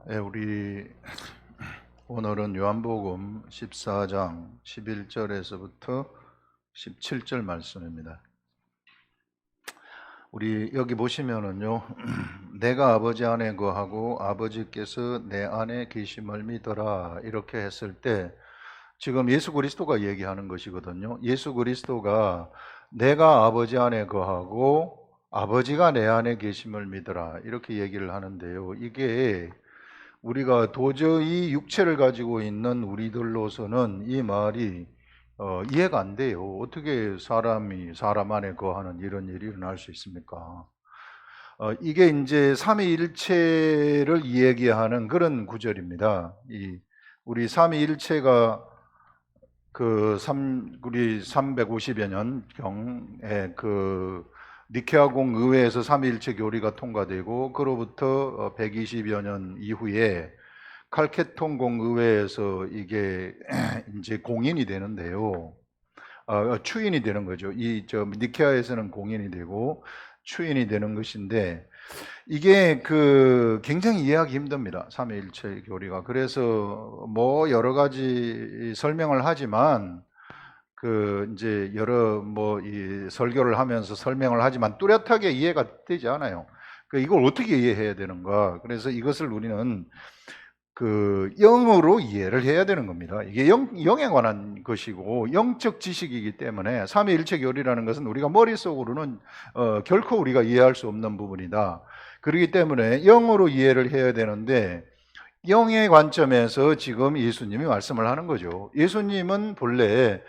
우리 오늘은 요한복음 14장 11절에서부터 17절 말씀입니다. 우리 여기 보시면은요, 내가 아버지 안에 거하고 아버지께서 내 안에 계심을 믿어라 이렇게 했을 때 지금 예수 그리스도가 얘기하는 것이거든요. 예수 그리스도가 내가 아버지 안에 거하고 아버지가 내 안에 계심을 믿어라 이렇게 얘기를 하는데요. 이게 우리가 도저히 육체를 가지고 있는 우리들로서는 이 말이 이해가 안 돼요. 어떻게 사람이 사람 안에 거하는 이런 일이 일어날 수 있습니까? 이게 이제 삼위일체를 이야기하는 그런 구절입니다. 우리 삼위일체가 우리 350여 년경에 니케아공 의회에서 삼위일체 교리가 통과되고 그로부터 120여 년 이후에 칼케톤 공의회에서 이게 이제 공인이 되는데요. 추인이 되는 거죠. 니케아에서는 공인이 되고 추인이 되는 것인데 이게 굉장히 이해하기 힘듭니다. 삼위일체 교리가. 그래서 뭐 여러 가지 설명을 하지만 이제 여러 이 설교를 하면서 설명을 하지만 뚜렷하게 이해가 되지 않아요. 이걸 어떻게 이해해야 되는가? 그래서 이것을 우리는 영으로 이해를 해야 되는 겁니다. 이게 영에 관한 것이고 영적 지식이기 때문에 삼위일체 교리라는 것은 우리가 머릿속으로는 결코 우리가 이해할 수 없는 부분이다. 그렇기 때문에 영으로 이해를 해야 되는데 영의 관점에서 지금 예수님이 말씀을 하는 거죠. 예수님은 본래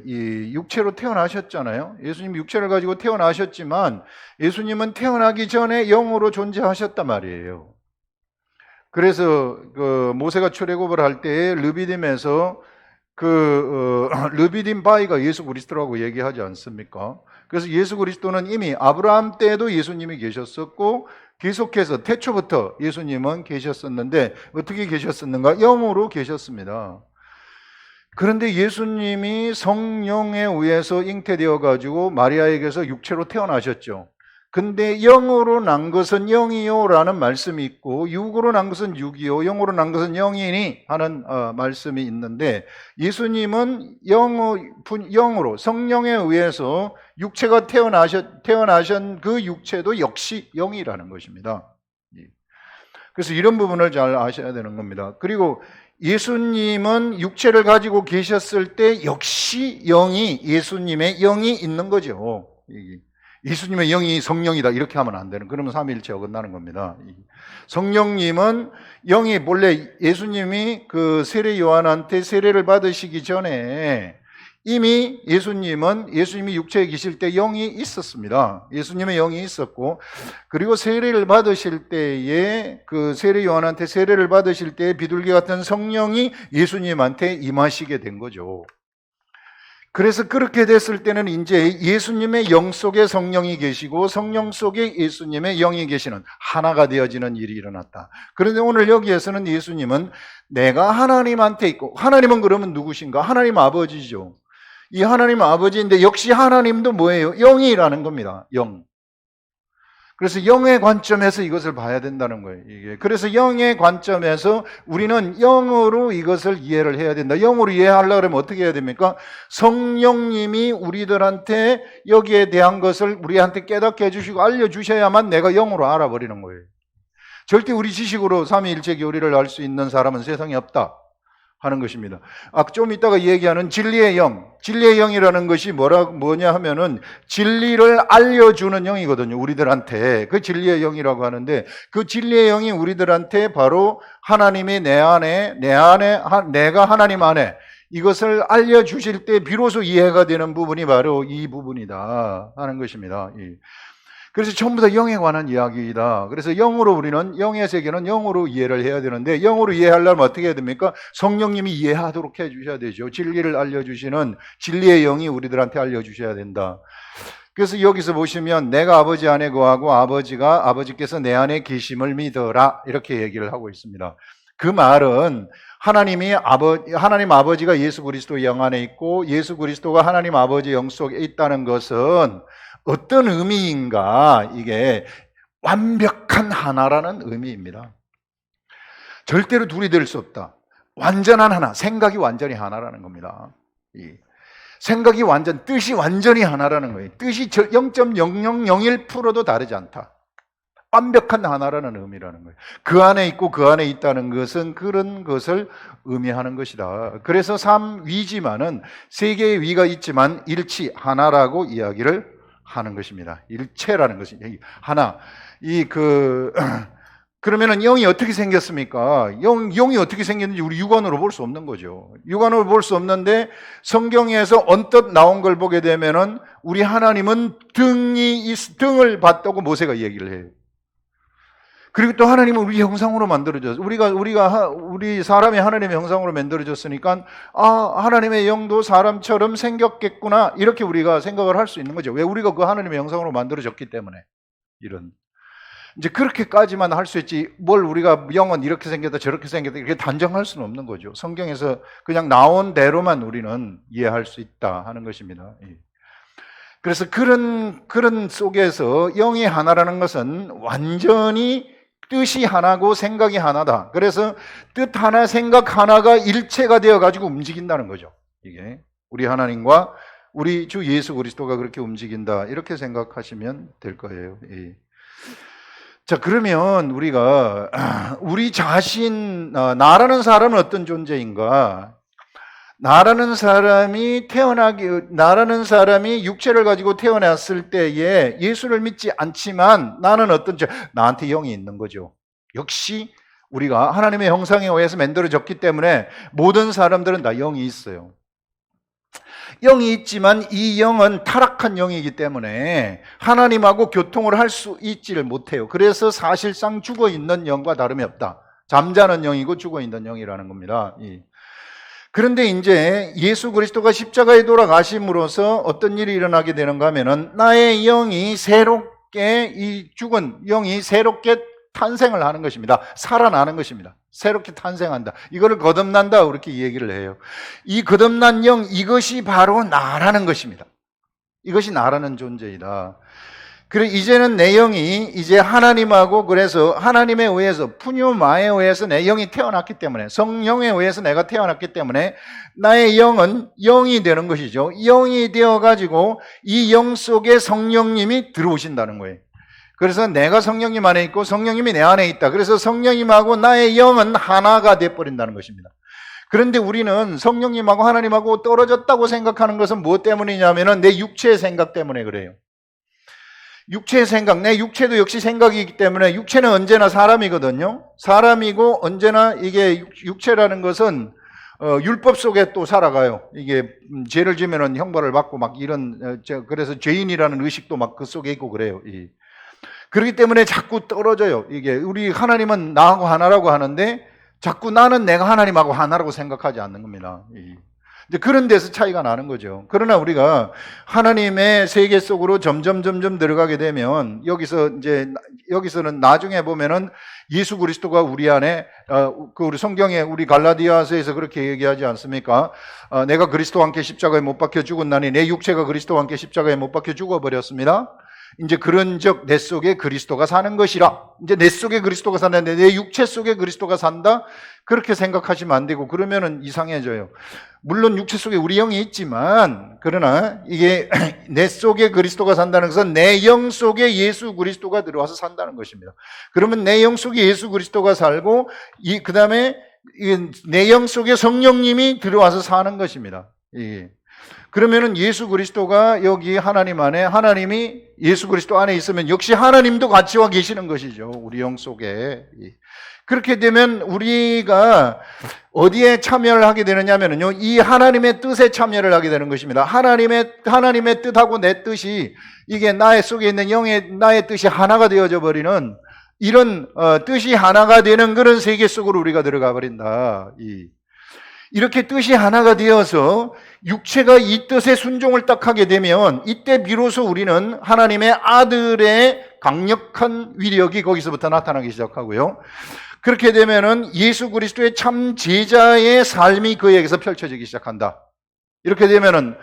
이 육체로 태어나셨잖아요. 예수님 육체를 가지고 태어나셨지만 예수님은 태어나기 전에 영으로 존재하셨단 말이에요. 그래서 모세가 출애굽을 할 때 르비딤에서 르비딤 바위가 예수 그리스도라고 얘기하지 않습니까? 그래서 예수 그리스도는 이미 아브라함 때도 예수님이 계셨었고 계속해서 태초부터 예수님은 계셨었는데 어떻게 계셨었는가? 영으로 계셨습니다. 그런데 예수님이 성령에 의해서 잉태되어 가지고 마리아에게서 육체로 태어나셨죠. 근데 영으로 난 것은 영이요 라는 말씀이 있고 육으로 난 것은 육이요 영으로 난 것은 영이니 하는 말씀이 있는데 예수님은 영으로 성령에 의해서 육체가 태어나신 그 육체도 역시 영이라는 것입니다. 그래서 이런 부분을 잘 아셔야 되는 겁니다. 그리고 예수님은 육체를 가지고 계셨을 때 역시 예수님의 영이 있는 거죠. 예수님의 영이 성령이다 이렇게 하면 안 되는, 그러면 삼위일체 어긋나는 겁니다. 성령님은 영이 본래 예수님이 세례 요한한테 세례를 받으시기 전에 이미 예수님이 육체에 계실 때 영이 있었습니다. 예수님의 영이 있었고, 그리고 세례를 받으실 때에 세례 요한한테 세례를 받으실 때에 비둘기 같은 성령이 예수님한테 임하시게 된 거죠. 그래서 그렇게 됐을 때는 이제 예수님의 영 속에 성령이 계시고 성령 속에 예수님의 영이 계시는 하나가 되어지는 일이 일어났다. 그런데 오늘 여기에서는 예수님은 내가 하나님한테 있고, 하나님은 그러면 누구신가? 하나님 아버지죠. 이 하나님 아버지인데 역시 하나님도 뭐예요? 영이라는 겁니다. 영. 그래서 영의 관점에서 이것을 봐야 된다는 거예요. 이게. 그래서 영의 관점에서 우리는 영으로 이것을 이해를 해야 된다. 영으로 이해하려고 하면 어떻게 해야 됩니까? 성령님이 우리들한테 여기에 대한 것을 우리한테 깨닫게 해주시고 알려주셔야만 내가 영으로 알아버리는 거예요. 절대 우리 지식으로 삼위일체 교리를 알 수 있는 사람은 세상에 없다 하는 것입니다. 좀 이따가 얘기하는 진리의 영이라는 것이 뭐냐 하면은 진리를 알려주는 영이거든요. 우리들한테 그 진리의 영이라고 하는데, 그 진리의 영이 우리들한테 바로 하나님이 내 안에 내가 하나님 안에 이것을 알려주실 때 비로소 이해가 되는 부분이 바로 이 부분이다 하는 것입니다. 그래서 전부 다 영에 관한 이야기이다. 그래서 우리는 영의 세계는 영으로 이해를 해야 되는데, 영으로 이해하려면 어떻게 해야 됩니까? 성령님이 이해하도록 해주셔야 되죠. 진리를 알려주시는 진리의 영이 우리들한테 알려주셔야 된다. 그래서 여기서 보시면 내가 아버지 안에 거하고 아버지께서 내 안에 계심을 믿어라 이렇게 얘기를 하고 있습니다. 그 말은 하나님 아버지가 예수 그리스도 영 안에 있고 예수 그리스도가 하나님 아버지 영 속에 있다는 것은 어떤 의미인가? 이게 완벽한 하나라는 의미입니다. 절대로 둘이 될 수 없다. 완전한 하나, 생각이 완전히 하나라는 겁니다. 생각이 뜻이 완전히 하나라는 거예요. 뜻이 0.0001%도 다르지 않다. 완벽한 하나라는 의미라는 거예요. 그 안에 있고 그 안에 있다는 것은 그런 것을 의미하는 것이다. 그래서 삼위지만은 세 개의 위가 있지만 일치, 하나라고 이야기를 하는 것입니다. 일체라는 것이 하나. 그러면은 영이 어떻게 생겼습니까? 영이 어떻게 생겼는지 우리 육안으로 볼 수 없는 거죠. 육안으로 볼 수 없는데 성경에서 언뜻 나온 걸 보게 되면은 우리 하나님은 등을 봤다고 모세가 얘기를 해요. 그리고 또 하나님은 우리 형상으로 만들어졌어요. 우리 사람이 하나님의 형상으로 만들어졌으니까 하나님의 영도 사람처럼 생겼겠구나 이렇게 우리가 생각을 할 수 있는 거죠. 왜? 우리가 그 하나님의 형상으로 만들어졌기 때문에. 이제 그렇게까지만 할 수 있지 뭘 우리가 영은 이렇게 생겼다 저렇게 생겼다 이렇게 단정할 수는 없는 거죠. 성경에서 그냥 나온 대로만 우리는 이해할 수 있다 하는 것입니다. 그래서 그런 속에서 영이 하나라는 것은 완전히 뜻이 하나고 생각이 하나다. 그래서 뜻 하나, 생각 하나가 일체가 되어가지고 움직인다는 거죠. 이게 우리 하나님과 우리 주 예수 그리스도가 그렇게 움직인다. 이렇게 생각하시면 될 거예요. 자, 그러면 우리가 우리 자신, 나라는 사람은 어떤 존재인가? 나라는 사람이 육체를 가지고 태어났을 때에 예수를 믿지 않지만 나는 나한테 영이 있는 거죠. 역시 우리가 하나님의 형상에 의해서 만들어졌기 때문에 모든 사람들은 다 영이 있어요. 영이 있지만 이 영은 타락한 영이기 때문에 하나님하고 교통을 할 수 있지를 못해요. 그래서 사실상 죽어있는 영과 다름이 없다. 잠자는 영이고 죽어있는 영이라는 겁니다. 그런데 이제 예수 그리스도가 십자가에 돌아가심으로써 어떤 일이 일어나게 되는가 하면은 나의 영이 새롭게 이 죽은 영이 새롭게 탄생을 하는 것입니다. 살아나는 것입니다. 새롭게 탄생한다. 이거를 거듭난다 그렇게 얘기를 해요. 이 거듭난 영 이것이 바로 나라는 것입니다. 이것이 나라는 존재이다. 그래 이제는 내 영이 이제 하나님하고 그래서 하나님에 의해서 푸뉴마에 의해서 내 영이 태어났기 때문에 성령에 의해서 내가 태어났기 때문에 나의 영은 영이 되는 것이죠. 영이 되어가지고 이 영 속에 성령님이 들어오신다는 거예요. 그래서 내가 성령님 안에 있고 성령님이 내 안에 있다. 그래서 성령님하고 나의 영은 하나가 돼버린다는 것입니다. 그런데 우리는 성령님하고 하나님하고 떨어졌다고 생각하는 것은 무엇 때문이냐면은 내 육체의 생각 때문에 그래요. 육체의 생각, 내 육체도 역시 생각이기 때문에 육체는 언제나 사람이거든요. 사람이고 언제나 이게 육체라는 것은 율법 속에 또 살아가요. 이게 죄를 지면은 형벌을 받고 막 이런 그래서 죄인이라는 의식도 막 그 속에 있고 그래요. 그렇기 때문에 자꾸 떨어져요. 이게 우리 하나님은 나하고 하나라고 하는데 자꾸 나는 내가 하나님하고 하나라고 생각하지 않는 겁니다. 이제 그런 데서 차이가 나는 거죠. 그러나 우리가 하나님의 세계 속으로 점점 들어가게 되면 여기서는 나중에 보면은 예수 그리스도가 우리 안에 우리 성경에 우리 갈라디아서에서 그렇게 얘기하지 않습니까? 내가 그리스도와 함께 십자가에 못 박혀 죽었나니 내 육체가 그리스도와 함께 십자가에 못 박혀 죽어버렸습니다. 이제 그런즉 내 속에 그리스도가 사는 것이라. 이제 내 속에 그리스도가 사는데 내 육체 속에 그리스도가 산다? 그렇게 생각하시면 안 되고 그러면은 이상해져요. 물론 육체 속에 우리 영이 있지만 그러나 이게 내 속에 그리스도가 산다는 것은 내 영 속에 예수 그리스도가 들어와서 산다는 것입니다. 그러면 내 영 속에 예수 그리스도가 살고 그 다음에 내 영 속에 성령님이 들어와서 사는 것입니다. 그러면은 예수 그리스도가 여기 하나님 안에 하나님이 예수 그리스도 안에 있으면 역시 하나님도 같이 와 계시는 것이죠. 우리 영 속에. 그렇게 되면 우리가 어디에 참여를 하게 되느냐면요. 이 하나님의 뜻에 참여를 하게 되는 것입니다. 하나님의 뜻하고 내 뜻이 이게 나의 속에 있는 나의 뜻이 하나가 되어져 버리는 이런 뜻이 하나가 되는 그런 세계 속으로 우리가 들어가 버린다. 이렇게 뜻이 하나가 되어서 육체가 이 뜻에 순종을 딱 하게 되면 이때 비로소 우리는 하나님의 아들의 강력한 위력이 거기서부터 나타나기 시작하고요. 그렇게 되면은 예수 그리스도의 참 제자의 삶이 그에게서 펼쳐지기 시작한다. 이렇게 되면은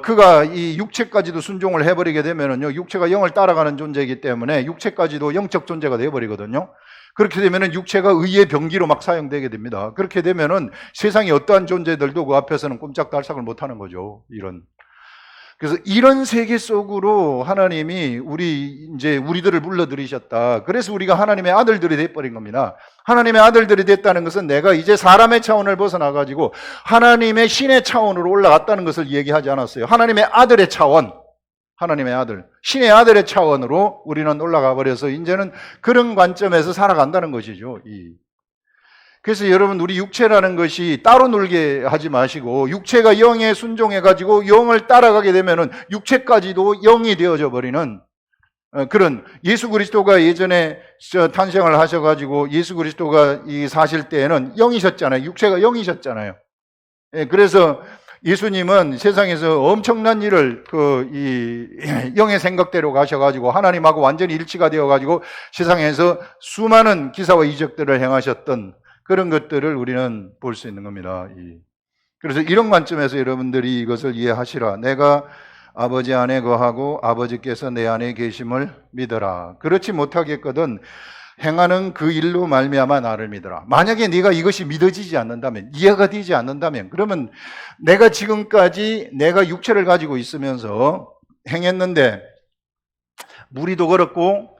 그가 이 육체까지도 순종을 해버리게 되면은요, 육체가 영을 따라가는 존재이기 때문에 육체까지도 영적 존재가 되어버리거든요. 그렇게 되면은 육체가 의의 병기로 막 사용되게 됩니다. 그렇게 되면은 세상의 어떠한 존재들도 그 앞에서는 꼼짝달싹을 못하는 거죠. 그래서 이런 세계 속으로 하나님이 우리들을 불러들이셨다. 그래서 우리가 하나님의 아들들이 돼버린 겁니다. 하나님의 아들들이 됐다는 것은 내가 이제 사람의 차원을 벗어나가지고 하나님의 신의 차원으로 올라갔다는 것을 얘기하지 않았어요. 하나님의 아들의 차원, 하나님의 아들, 신의 아들의 차원으로 우리는 올라가 버려서 이제는 그런 관점에서 살아간다는 것이죠. 그래서 여러분, 우리 육체라는 것이 따로 놀게 하지 마시고, 육체가 영에 순종해가지고 영을 따라가게 되면은 육체까지도 영이 되어져 버리는 그런, 예수 그리스도가 예전에 탄생을 하셔가지고 예수 그리스도가 사실 때에는 영이셨잖아요. 육체가 영이셨잖아요. 그래서 예수님은 세상에서 엄청난 일을 영의 생각대로 가셔가지고 하나님하고 완전히 일치가 되어가지고 세상에서 수많은 기사와 이적들을 행하셨던 그런 것들을 우리는 볼 수 있는 겁니다. 그래서 이런 관점에서 여러분들이 이것을 이해하시라. 내가 아버지 안에 거하고 아버지께서 내 안에 계심을 믿어라. 그렇지 못하겠거든 행하는 그 일로 말미암아 나를 믿어라. 만약에 네가 이것이 믿어지지 않는다면, 이해가 되지 않는다면, 그러면 내가 지금까지 내가 육체를 가지고 있으면서 행했는데 무리도 걸었고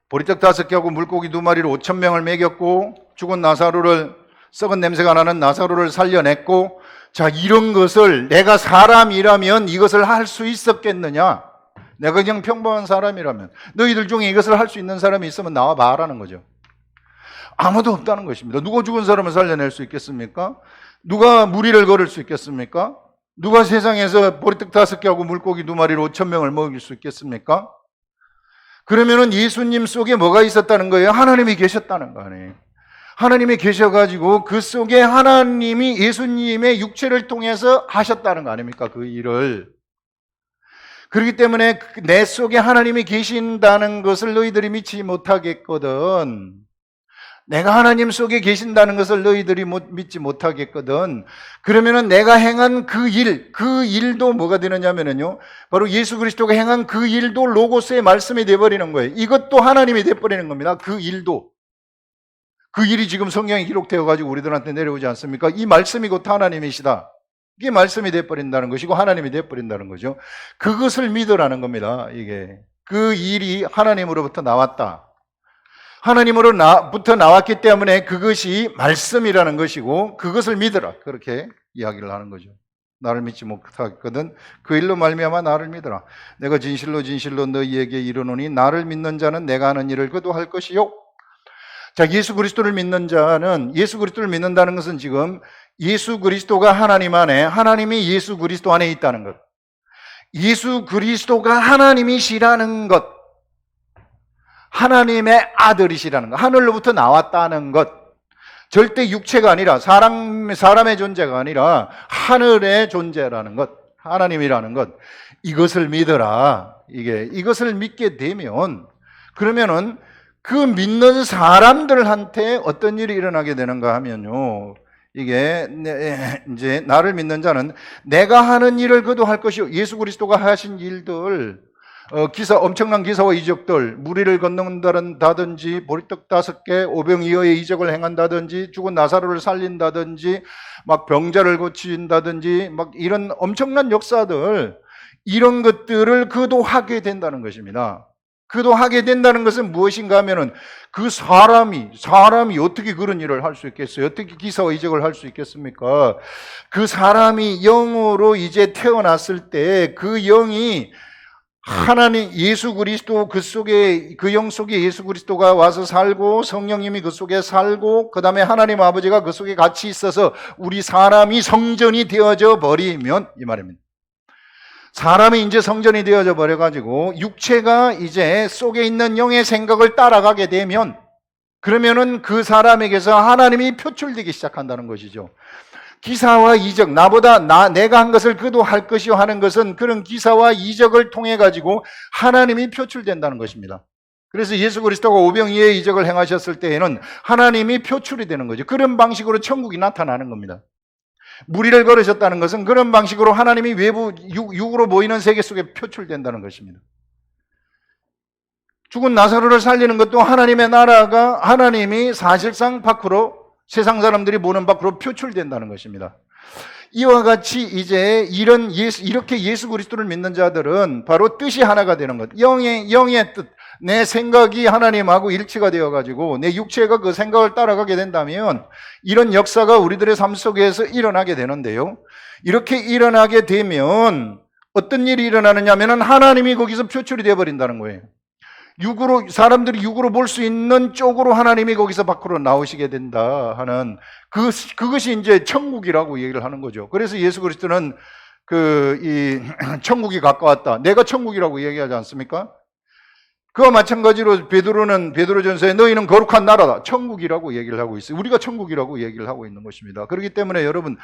보리떡 5개하고 물고기 2마리로 5,000명을 먹였고 죽은 나사로를, 썩은 냄새가 나는 나사로를 살려냈고, 자, 이런 것을 내가 사람이라면 이것을 할 수 있었겠느냐? 내가 그냥 평범한 사람이라면, 너희들 중에 이것을 할 수 있는 사람이 있으면 나와 봐라는 거죠. 아무도 없다는 것입니다. 누가 죽은 사람을 살려낼 수 있겠습니까? 누가 무리를 걸을 수 있겠습니까? 누가 세상에서 보리떡 5개하고 물고기 2마리로 5,000명을 먹일 수 있겠습니까? 그러면은 예수님 속에 뭐가 있었다는 거예요? 하나님이 계셨다는 거 아니에요. 하나님이 계셔가지고 그 속에 하나님이 예수님의 육체를 통해서 하셨다는 거 아닙니까? 그 일을. 그렇기 때문에 내 속에 하나님이 계신다는 것을 너희들이 믿지 못하겠거든. 내가 하나님 속에 계신다는 것을 너희들이 믿지 못하겠거든. 그러면은 내가 행한 그 일도 뭐가 되느냐면요, 바로 예수 그리스도가 행한 그 일도 로고스의 말씀이 돼버리는 거예요. 이것도 하나님이 돼버리는 겁니다. 그 일도. 그 일이 지금 성경에 기록되어가지고 우리들한테 내려오지 않습니까? 이 말씀이 곧 하나님이시다. 이게 말씀이 돼버린다는 것이고 하나님이 돼버린다는 거죠. 그것을 믿으라는 겁니다. 이게. 그 일이 하나님으로부터 나왔다. 하나님으로부터 나왔기 때문에 그것이 말씀이라는 것이고 그것을 믿으라. 그렇게 이야기를 하는 거죠. 나를 믿지 못하거든 그 일로 말미암아 나를 믿으라. 내가 진실로 진실로 너희에게 이르노니 나를 믿는 자는 내가 하는 일을 그도 할 것이요. 자, 예수 그리스도를 믿는 자는, 예수 그리스도를 믿는다는 것은 지금 예수 그리스도가 하나님 안에, 하나님이 예수 그리스도 안에 있다는 것, 예수 그리스도가 하나님이시라는 것, 하나님의 아들이시라는 것, 하늘로부터 나왔다는 것, 절대 육체가 아니라 사람의 존재가 아니라 하늘의 존재라는 것, 하나님이라는 것, 이것을 믿어라. 이것을 믿게 되면, 그러면은 그 믿는 사람들한테 어떤 일이 일어나게 되는가 하면요, 이게 이제 나를 믿는 자는 내가 하는 일을 그도 할 것이요. 예수 그리스도가 하신 일들, 엄청난 기사와 이적들, 무리를 건넌다든지, 보리떡 5개, 오병이어의 이적을 행한다든지, 죽은 나사로를 살린다든지, 막 병자를 고친다든지, 막 이런 엄청난 역사들, 이런 것들을 그도 하게 된다는 것입니다. 그도 하게 된다는 것은 무엇인가 하면은 그 사람이 어떻게 그런 일을 할 수 있겠어요? 어떻게 기사와 이적을 할 수 있겠습니까? 그 사람이 영으로 이제 태어났을 때 그 영이 하나님 예수 그리스도 그 속에, 그 영 속에 예수 그리스도가 와서 살고 성령님이 그 속에 살고 그 다음에 하나님 아버지가 그 속에 같이 있어서 우리 사람이 성전이 되어져 버리면, 이 말입니다. 사람이 이제 성전이 되어져 버려가지고 육체가 이제 속에 있는 영의 생각을 따라가게 되면, 그러면은 그 사람에게서 하나님이 표출되기 시작한다는 것이죠. 기사와 이적, 내가 한 것을 그도 할 것이요 하는 것은 그런 기사와 이적을 통해 가지고 하나님이 표출된다는 것입니다. 그래서 예수 그리스도가 오병이어의 이적을 행하셨을 때에는 하나님이 표출이 되는 거죠. 그런 방식으로 천국이 나타나는 겁니다. 무리를 걸으셨다는 것은 그런 방식으로 하나님이 외부 육으로 보이는 세계 속에 표출된다는 것입니다. 죽은 나사로를 살리는 것도 하나님의 나라가 하나님이 사실상 밖으로 세상 사람들이 보는 밖으로 표출된다는 것입니다. 이와 같이 이제 이렇게 예수 그리스도를 믿는 자들은 바로 뜻이 하나가 되는 것. 영의 뜻. 내 생각이 하나님하고 일치가 되어가지고 내 육체가 그 생각을 따라가게 된다면 이런 역사가 우리들의 삶 속에서 일어나게 되는데요. 이렇게 일어나게 되면 어떤 일이 일어나느냐 하면 하나님이 거기서 표출이 되어버린다는 거예요. 사람들이 육으로 볼 수 있는 쪽으로 하나님이 거기서 밖으로 나오시게 된다 하는 그것이 이제 천국이라고 얘기를 하는 거죠. 그래서 예수 그리스도는 이 천국이 가까웠다. 내가 천국이라고 얘기하지 않습니까? 그와 마찬가지로 베드로전서에 너희는 거룩한 나라다. 천국이라고 얘기를 하고 있어요. 우리가 천국이라고 얘기를 하고 있는 것입니다. 그렇기 때문에 여러분,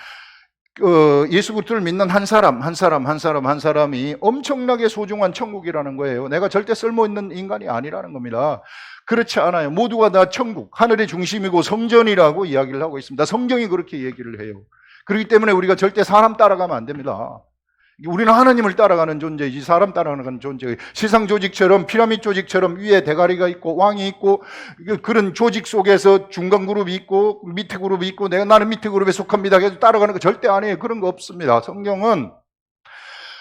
예수 그리스도를 믿는 한 사람이 엄청나게 소중한 천국이라는 거예요. 내가 절대 쓸모있는 인간이 아니라는 겁니다. 그렇지 않아요. 모두가 다 천국, 하늘의 중심이고 성전이라고 이야기를 하고 있습니다. 성경이 그렇게 얘기를 해요. 그렇기 때문에 우리가 절대 사람 따라가면 안 됩니다. 우리는 하나님을 따라가는 존재이지 사람 따라가는 존재예요. 세상 조직처럼 피라미드 조직처럼 위에 대가리가 있고 왕이 있고 그런 조직 속에서 중간 그룹이 있고 밑에 그룹이 있고 나는 밑에 그룹에 속합니다. 그래서 따라가는 거 절대 아니에요. 그런 거 없습니다. 성경은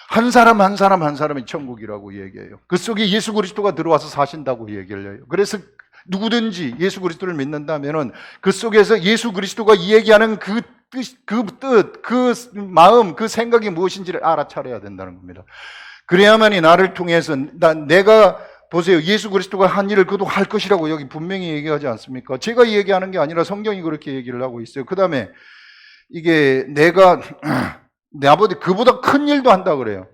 한 사람이 천국이라고 얘기해요. 그 속에 예수 그리스도가 들어와서 사신다고 얘기를 해요. 그래서 누구든지 예수 그리스도를 믿는다면은 그 속에서 예수 그리스도가 얘기하는 그 마음, 그 생각이 무엇인지를 알아차려야 된다는 겁니다. 그래야만이 나를 통해서 내가 보세요. 예수 그리스도가 한 일을 그도 할 것이라고 여기 분명히 얘기하지 않습니까? 제가 얘기하는 게 아니라 성경이 그렇게 얘기를 하고 있어요. 그 다음에 이게 내가 내 아버지 그보다 큰 일도 한다 그래요.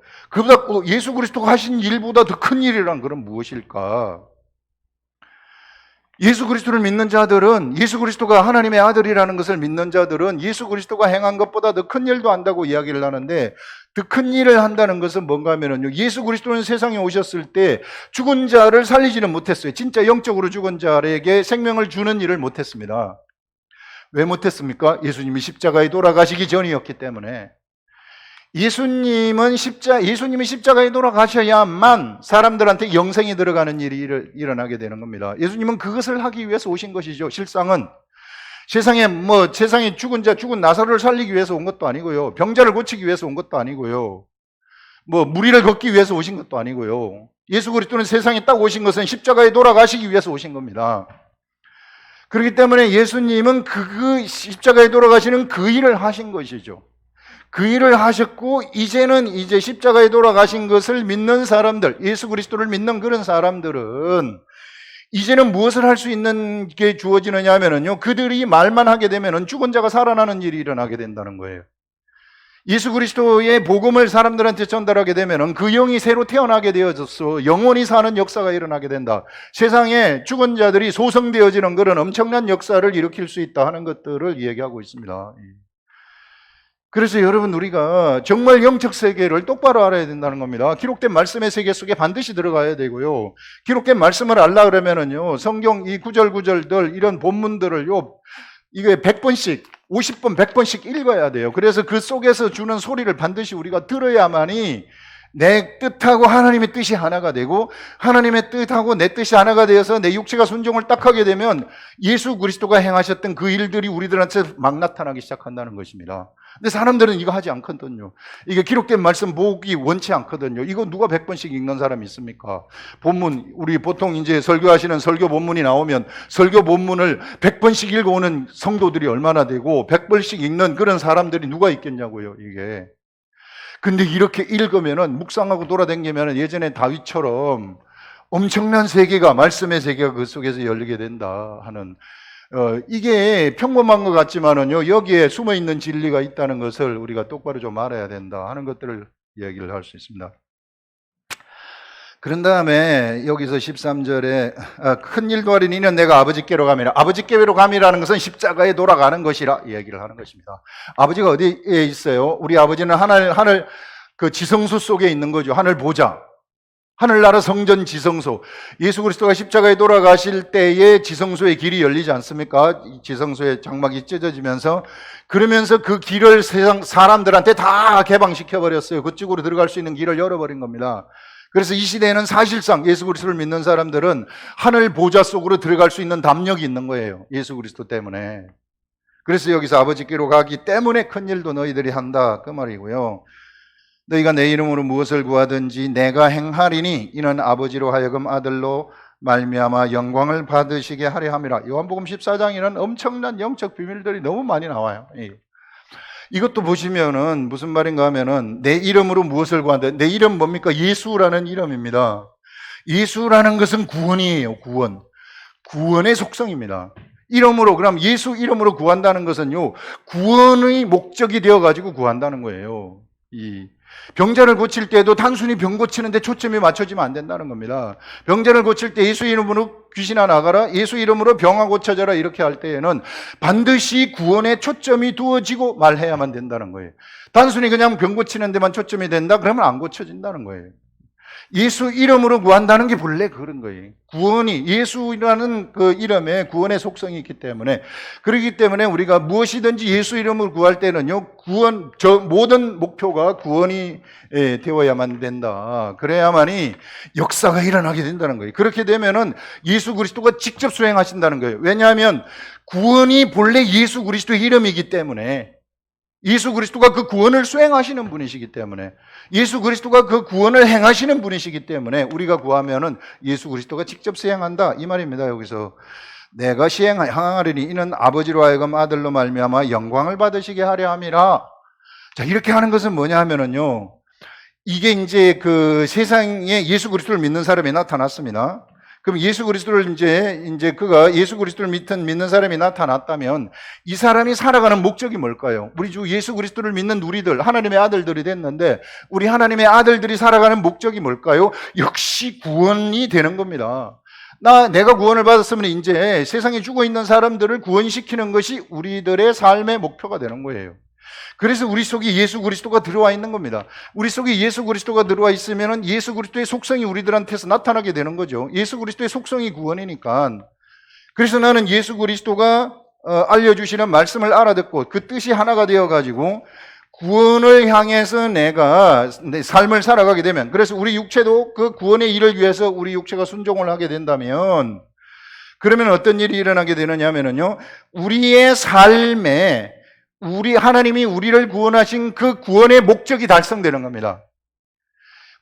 예수 그리스도가 하신 일보다 더 큰 일이란 그럼 무엇일까? 예수 그리스도를 믿는 자들은 예수 그리스도가 하나님의 아들이라는 것을 믿는 자들은 예수 그리스도가 행한 것보다 더 큰 일도 한다고 이야기를 하는데 더 큰 일을 한다는 것은 뭔가 하면요. 예수 그리스도는 세상에 오셨을 때 죽은 자를 살리지는 못했어요. 진짜 영적으로 죽은 자에게 생명을 주는 일을 못했습니다. 왜 못했습니까? 예수님이 십자가에 돌아가시기 전이었기 때문에. 예수님이 십자가에 돌아가셔야만 사람들한테 영생이 들어가는 일이 일어나게 되는 겁니다. 예수님은 그것을 하기 위해서 오신 것이죠. 실상은 세상에 죽은 나사로를 살리기 위해서 온 것도 아니고요. 병자를 고치기 위해서 온 것도 아니고요. 무리를 걷기 위해서 오신 것도 아니고요. 예수 그리스도는 세상에 딱 오신 것은 십자가에 돌아가시기 위해서 오신 겁니다. 그렇기 때문에 예수님은 십자가에 돌아가시는 그 일을 하신 것이죠. 그 일을 하셨고 이제는 십자가에 돌아가신 것을 믿는 사람들, 예수 그리스도를 믿는 그런 사람들은 이제는 무엇을 할 수 있는 게 주어지느냐 하면은요, 그들이 말만 하게 되면은 죽은 자가 살아나는 일이 일어나게 된다는 거예요. 예수 그리스도의 복음을 사람들한테 전달하게 되면은 그 영이 새로 태어나게 되어져서 영원히 사는 역사가 일어나게 된다. 세상에 죽은 자들이 소성되어지는 그런 엄청난 역사를 일으킬 수 있다 하는 것들을 이야기하고 있습니다. 그래서 여러분, 우리가 정말 영적 세계를 똑바로 알아야 된다는 겁니다. 기록된 말씀의 세계 속에 반드시 들어가야 되고요. 기록된 말씀을 알라 그러면은요, 성경 이 구절들 이런 본문들을요, 이게 100번씩 50번 100번씩 읽어야 돼요. 그래서 그 속에서 주는 소리를 반드시 우리가 들어야만이 내 뜻하고 하나님의 뜻이 하나가 되고, 하나님의 뜻하고 내 뜻이 하나가 되어서 내 육체가 순종을 딱 하게 되면 예수 그리스도가 행하셨던 그 일들이 우리들한테 막 나타나기 시작한다는 것입니다. 근데 사람들은 이거 하지 않거든요. 이게 기록된 말씀 보기 원치 않거든요. 이거 누가 100번씩 읽는 사람이 있습니까? 본문, 우리 보통 이제 설교하시는 설교 본문이 나오면 설교 본문을 100번씩 읽어오는 성도들이 얼마나 되고 100번씩 읽는 그런 사람들이 누가 있겠냐고요, 이게. 근데 이렇게 읽으면은, 묵상하고 돌아다니면은 예전에 다윗처럼 엄청난 세계가, 말씀의 세계가 그 속에서 열리게 된다 하는, 이게 평범한 것 같지만은요, 여기에 숨어 있는 진리가 있다는 것을 우리가 똑바로 좀 알아야 된다 하는 것들을 이야기를 할 수 있습니다. 그런 다음에 여기서 13절에 큰 일도 하리니 이는 내가 아버지께로 감이라. 아버지께로 감이라는 것은 십자가에 돌아가는 것이라 얘기를 하는 것입니다. 아버지가 어디에 있어요? 우리 아버지는 하늘 그 지성소 속에 있는 거죠. 하늘 보좌. 하늘나라 성전 지성소, 예수 그리스도가 십자가에 돌아가실 때에 지성소의 길이 열리지 않습니까? 지성소의 장막이 찢어지면서, 그러면서 그 길을 세상 사람들한테 다 개방시켜버렸어요. 그쪽으로 들어갈 수 있는 길을 열어버린 겁니다. 그래서 이 시대에는 사실상 예수 그리스도를 믿는 사람들은 하늘 보좌 속으로 들어갈 수 있는 담력이 있는 거예요. 예수 그리스도 때문에. 그래서 여기서 아버지께로 가기 때문에 큰 일도 너희들이 한다, 그 말이고요. 너희가 내 이름으로 무엇을 구하든지 내가 행하리니 이는 아버지로 하여금 아들로 말미암아 영광을 받으시게 하려 함이라. 요한복음 14장에는 엄청난 영적 비밀들이 너무 많이 나와요. 이것도 보시면은 무슨 말인가 하면은 내 이름으로 무엇을 구한다. 내 이름 뭡니까? 예수라는 이름입니다. 예수라는 것은 구원이에요. 구원. 구원의 속성입니다. 이름으로, 그럼 예수 이름으로 구한다는 것은요, 구원의 목적이 되어가지고 구한다는 거예요. 이 병자를 고칠 때도 단순히 병 고치는데 초점이 맞춰지면 안 된다는 겁니다. 병자를 고칠 때 예수 이름으로 귀신아 나가라, 예수 이름으로 병아 고쳐져라 이렇게 할 때에는 반드시 구원에 초점이 두어지고 말해야만 된다는 거예요. 단순히 그냥 병 고치는 데만 초점이 된다? 그러면 안 고쳐진다는 거예요. 예수 이름으로 구한다는 게 본래 그런 거예요. 구원이 예수라는 그 이름에 구원의 속성이 있기 때문에, 그렇기 때문에 우리가 무엇이든지 예수 이름으로 구할 때는요, 구원, 모든 목표가 구원이 되어야만 된다. 그래야만이 역사가 일어나게 된다는 거예요. 그렇게 되면은 예수 그리스도가 직접 수행하신다는 거예요. 왜냐하면 구원이 본래 예수 그리스도의 이름이기 때문에, 예수 그리스도가 그 구원을 수행하시는 분이시기 때문에, 예수 그리스도가 그 구원을 행하시는 분이시기 때문에 우리가 구하면은 예수 그리스도가 직접 수행한다 이 말입니다. 여기서 내가 행하리니 이는 아버지로 하여금 아들로 말미암아 영광을 받으시게 하려 함이라. 자, 이렇게 하는 것은 뭐냐 하면은요, 이게 이제 그 세상에 예수 그리스도를 믿는 사람이 나타났습니다. 그럼 예수 그리스도를 이제 그가 예수 그리스도를 믿는 사람이 나타났다면 이 사람이 살아가는 목적이 뭘까요? 우리 주 예수 그리스도를 믿는 우리들, 하나님의 아들들이 됐는데 우리 하나님의 아들들이 살아가는 목적이 뭘까요? 역시 구원이 되는 겁니다. 내가 구원을 받았으면 이제 세상에 죽어 있는 사람들을 구원시키는 것이 우리들의 삶의 목표가 되는 거예요. 그래서 우리 속에 예수 그리스도가 들어와 있는 겁니다. 우리 속에 예수 그리스도가 들어와 있으면 예수 그리스도의 속성이 우리들한테서 나타나게 되는 거죠. 예수 그리스도의 속성이 구원이니까. 그래서 나는 예수 그리스도가 알려주시는 말씀을 알아듣고 그 뜻이 하나가 되어가지고 구원을 향해서 내가 내 삶을 살아가게 되면, 그래서 우리 육체도 그 구원의 일을 위해서 우리 육체가 순종을 하게 된다면, 그러면 어떤 일이 일어나게 되느냐면요, 우리의 삶에 하나님이 우리를 구원하신 그 구원의 목적이 달성되는 겁니다.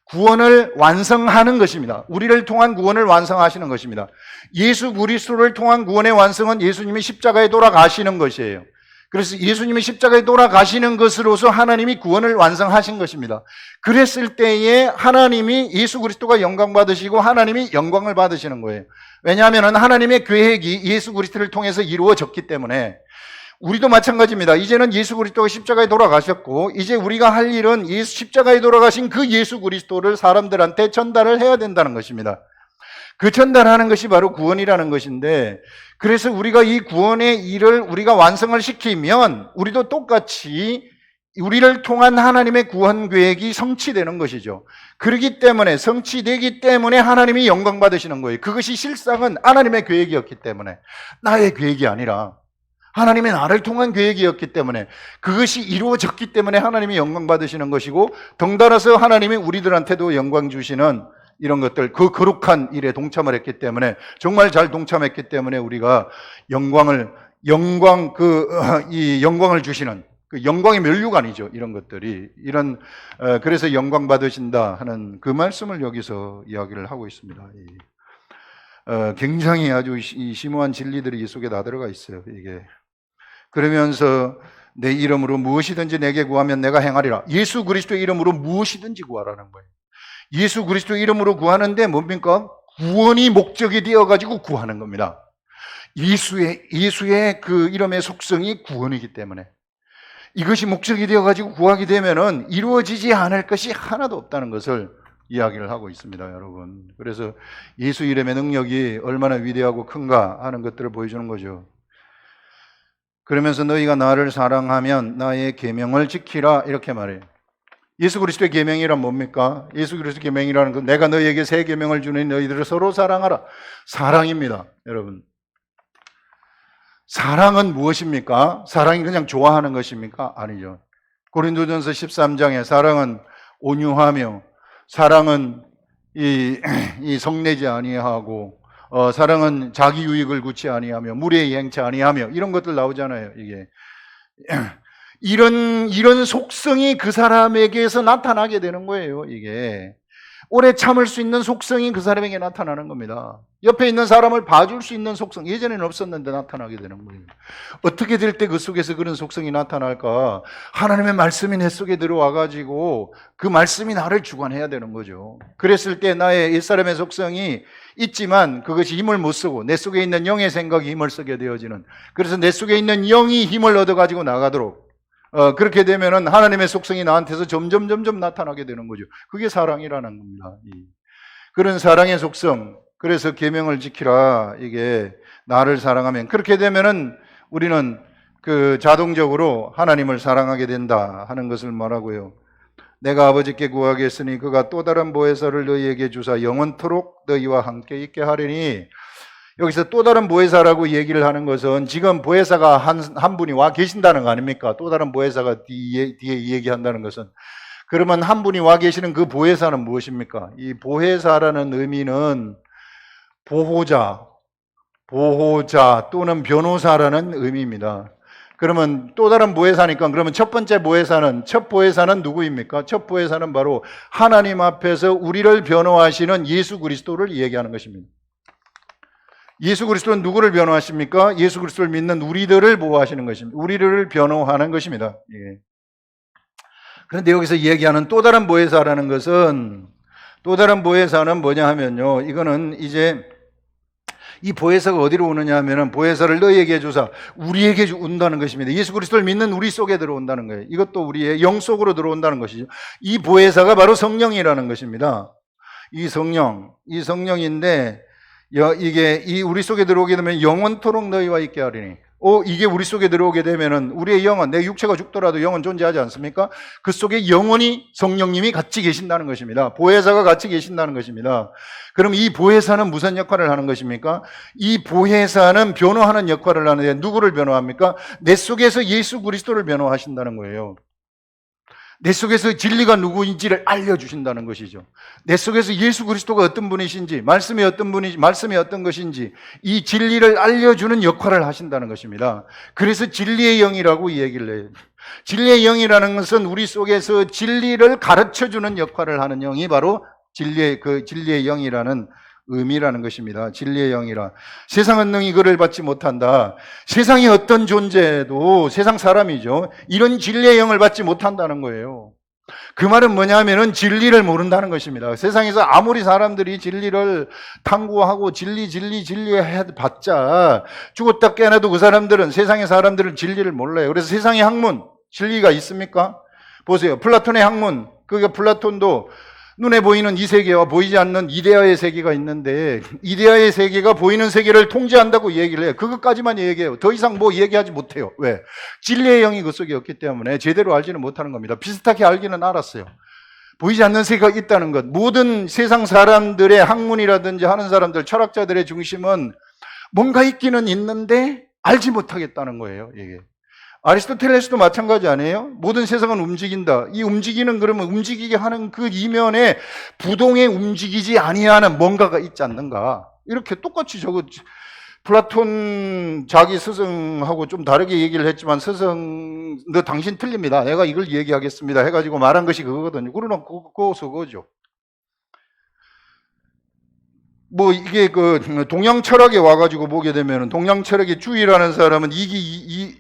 구원을 완성하는 것입니다. 우리를 통한 구원을 완성하시는 것입니다. 예수 그리스도를 통한 구원의 완성은 예수님이 십자가에 돌아가시는 것이에요. 그래서 예수님이 십자가에 돌아가시는 것으로서 하나님이 구원을 완성하신 것입니다. 그랬을 때에 하나님이 예수 그리스도가 영광 받으시고 하나님이 영광을 받으시는 거예요. 왜냐하면 하나님의 계획이 예수 그리스도를 통해서 이루어졌기 때문에. 우리도 마찬가지입니다. 이제는 예수 그리스도가 십자가에 돌아가셨고 이제 우리가 할 일은 십자가에 돌아가신 그 예수 그리스도를 사람들한테 전달을 해야 된다는 것입니다. 그 전달하는 것이 바로 구원이라는 것인데, 그래서 우리가 이 구원의 일을 우리가 완성을 시키면 우리도 똑같이 우리를 통한 하나님의 구원 계획이 성취되는 것이죠. 그렇기 때문에, 성취되기 때문에 하나님이 영광 받으시는 거예요. 그것이 실상은 하나님의 계획이었기 때문에, 나의 계획이 아니라 하나님의 나를 통한 계획이었기 때문에, 그것이 이루어졌기 때문에 하나님이 영광 받으시는 것이고, 덩달아서 하나님이 우리들한테도 영광 주시는 이런 것들, 그 거룩한 일에 동참을 했기 때문에, 정말 잘 동참했기 때문에 우리가 영광을 주시는, 그 영광의 면류관이죠. 이런 것들이, 그래서 영광 받으신다 하는 그 말씀을 여기서 이야기를 하고 있습니다. 굉장히 아주 심오한 진리들이 이 속에 다 들어가 있어요. 이게. 그러면서 내 이름으로 무엇이든지 내게 구하면 내가 행하리라. 예수 그리스도의 이름으로 무엇이든지 구하라는 거예요. 예수 그리스도의 이름으로 구하는데 뭡니까? 구원이 목적이 되어가지고 구하는 겁니다. 예수의 그 이름의 속성이 구원이기 때문에 이것이 목적이 되어가지고 구하게 되면은 이루어지지 않을 것이 하나도 없다는 것을 이야기를 하고 있습니다, 여러분. 그래서 예수 이름의 능력이 얼마나 위대하고 큰가 하는 것들을 보여주는 거죠. 그러면서 너희가 나를 사랑하면 나의 계명을 지키라 이렇게 말해요. 예수 그리스도의 계명이란 뭡니까? 예수 그리스도의 계명이라는 건 내가 너희에게 새 계명을 주니 너희들을 서로 사랑하라. 사랑입니다, 여러분. 사랑은 무엇입니까? 사랑이 그냥 좋아하는 것입니까? 아니죠. 고린도전서 13장에 사랑은 온유하며, 사랑은 이 성내지 아니하고, 사랑은 자기 유익을 구치 아니하며, 무례히 행치 아니하며, 이런 것들 나오잖아요. 이게 이런 속성이 그 사람에게서 나타나게 되는 거예요. 이게 오래 참을 수 있는 속성이 그 사람에게 나타나는 겁니다. 옆에 있는 사람을 봐줄 수 있는 속성, 예전에는 없었는데 나타나게 되는 거예요. 어떻게 될 때 그 속에서 그런 속성이 나타날까? 하나님의 말씀이 내 속에 들어와가지고 그 말씀이 나를 주관해야 되는 거죠. 그랬을 때 나의 옛사람의 속성이 있지만 그것이 힘을 못 쓰고 내 속에 있는 영의 생각이 힘을 쓰게 되어지는, 그래서 내 속에 있는 영이 힘을 얻어가지고 나가도록, 그렇게 되면은 하나님의 속성이 나한테서 점점 나타나게 되는 거죠. 그게 사랑이라는 겁니다. 그런 사랑의 속성, 그래서 계명을 지키라. 이게 나를 사랑하면, 그렇게 되면은 우리는 그 자동적으로 하나님을 사랑하게 된다 하는 것을 말하고요. 내가 아버지께 구하겠으니 그가 또 다른 보혜사를 너희에게 주사 영원토록 너희와 함께 있게 하리니, 여기서 또 다른 보혜사라고 얘기를 하는 것은 지금 보혜사가 한 분이 와 계신다는 거 아닙니까? 또 다른 보혜사가 뒤에 얘기한다는 것은, 그러면 한 분이 와 계시는 그 보혜사는 무엇입니까? 이 보혜사라는 의미는 보호자 또는 변호사라는 의미입니다. 그러면 또 다른 보혜사니까, 그러면 첫 보혜사는 누구입니까? 첫 보혜사는 바로 하나님 앞에서 우리를 변호하시는 예수 그리스도를 얘기하는 것입니다. 예수 그리스도는 누구를 변호하십니까? 예수 그리스도를 믿는 우리들을 보호하시는 것입니다. 우리를 변호하는 것입니다. 예. 그런데 여기서 얘기하는 또 다른 보혜사라는 것은, 또 다른 보혜사는 뭐냐 하면요, 이거는 이제 이 보혜사가 어디로 오느냐 하면은 보혜사를 너희에게 주사 우리에게 온다는 것입니다. 예수 그리스도를 믿는 우리 속에 들어온다는 거예요. 이것도 우리의 영 속으로 들어온다는 것이죠. 이 보혜사가 바로 성령이라는 것입니다. 이 성령인데, 이게 우리 속에 들어오게 되면 영원토록 너희와 있게 하리니, 이게 우리 속에 들어오게 되면은 우리의 영은, 내 육체가 죽더라도 영은 존재하지 않습니까? 그 속에 영원히 성령님이 같이 계신다는 것입니다. 보혜사가 같이 계신다는 것입니다. 그럼 이 보혜사는 무슨 역할을 하는 것입니까? 이 보혜사는 변호하는 역할을 하는데, 누구를 변호합니까? 내 속에서 예수 그리스도를 변호하신다는 거예요. 내 속에서 진리가 누구인지를 알려주신다는 것이죠. 내 속에서 예수 그리스도가 어떤 분이신지, 말씀이 어떤 것인지, 이 진리를 알려주는 역할을 하신다는 것입니다. 그래서 진리의 영이라고 얘기를 해요. 진리의 영이라는 것은 우리 속에서 진리를 가르쳐주는 역할을 하는 영이 바로 진리의 영이라는 의미라는 것입니다. 진리의 영이라. 세상은 능히 그를 받지 못한다. 세상이 어떤 존재도, 세상 사람이죠, 이런 진리의 영을 받지 못한다는 거예요. 그 말은 뭐냐면은 진리를 모른다는 것입니다. 세상에서 아무리 사람들이 진리를 탐구하고 진리 해봤자 죽었다 깨어나도 그 사람들은, 세상의 사람들은 진리를 몰라요. 그래서 세상의 학문, 진리가 있습니까? 보세요. 플라톤의 학문, 그게 플라톤도 눈에 보이는 이 세계와 보이지 않는 이데아의 세계가 있는데, 이데아의 세계가 보이는 세계를 통제한다고 얘기를 해요. 그것까지만 얘기해요. 더 이상 뭐 얘기하지 못해요. 왜? 진리의 영이 그 속에 없기 때문에 제대로 알지는 못하는 겁니다. 비슷하게 알기는 알았어요. 보이지 않는 세계가 있다는 것. 모든 세상 사람들의 학문이라든지 하는 사람들, 철학자들의 중심은 뭔가 있기는 있는데 알지 못하겠다는 거예요. 이게 아리스토텔레스도 마찬가지 아니에요? 모든 세상은 움직인다. 이 움직이는, 그러면 움직이게 하는 그 이면에 부동에 움직이지 아니하는 뭔가가 있지 않는가? 이렇게 똑같이 플라톤 자기 스승하고 좀 다르게 얘기를 했지만, 스승, 너 당신 틀립니다. 내가 이걸 얘기하겠습니다. 해가지고 말한 것이 그거거든요. 그러나 그거죠. 뭐 이게 그 동양 철학에 와가지고 보게 되면, 동양 철학의 주의라는 사람은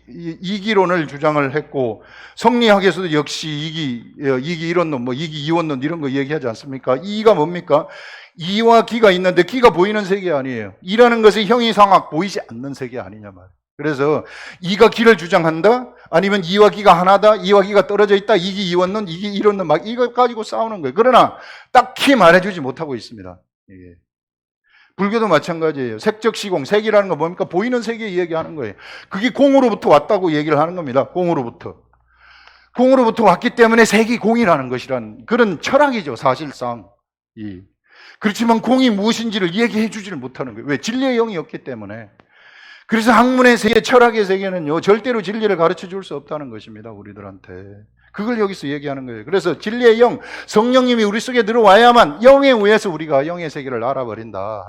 이기론을 주장을 했고, 성리학에서도 역시 이기 이론론, 뭐 이기 이원론 이런 거 얘기하지 않습니까? 이가 뭡니까? 이와 기가 있는데 기가 보이는 세계 아니에요. 이라는 것이 형이상학, 보이지 않는 세계 아니냐 말이에요. 그래서 이가 기를 주장한다? 아니면 이와 기가 하나다? 이와 기가 떨어져 있다? 이기 이원론, 이기 이론론, 막 이거 가지고 싸우는 거예요. 그러나 딱히 말해주지 못하고 있습니다. 이게. 불교도 마찬가지예요. 색적 시공, 색이라는 거 뭡니까? 보이는 세계 얘기하는 거예요. 그게 공으로부터 왔다고 얘기를 하는 겁니다. 공으로부터. 공으로부터 왔기 때문에 색이 공이라는 것이란 그런 철학이죠, 사실상. 그렇지만 공이 무엇인지를 얘기해 주지를 못하는 거예요. 왜? 진리의 영이 없기 때문에. 그래서 학문의 세계, 철학의 세계는요, 절대로 진리를 가르쳐 줄 수 없다는 것입니다, 우리들한테. 그걸 여기서 얘기하는 거예요. 그래서 진리의 영, 성령님이 우리 속에 들어와야만 영에 의해서 우리가 영의 세계를 알아버린다.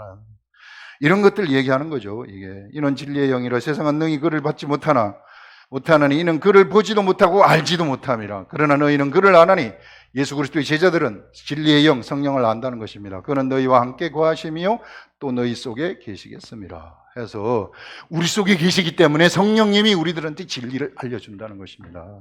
이런 것들 얘기하는 거죠, 이게. 이는 진리의 영이라 세상은 능히 그를 받지 못하느니 이는 그를 보지도 못하고 알지도 못함이라. 그러나 너희는 그를 아나니 예수 그리스도의 제자들은 진리의 영, 성령을 안다는 것입니다. 그는 너희와 함께 거하심이요 또 너희 속에 계시겠습니다. 해서 우리 속에 계시기 때문에 성령님이 우리들한테 진리를 알려준다는 것입니다.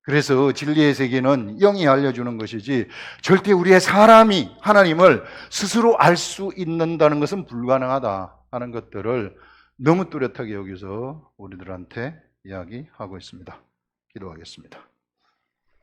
그래서 진리의 세계는 영이 알려주는 것이지 절대 우리의 사람이 하나님을 스스로 알 수 있는다는 것은 불가능하다 하는 것들을 너무 뚜렷하게 여기서 우리들한테 이야기하고 있습니다. 기도하겠습니다.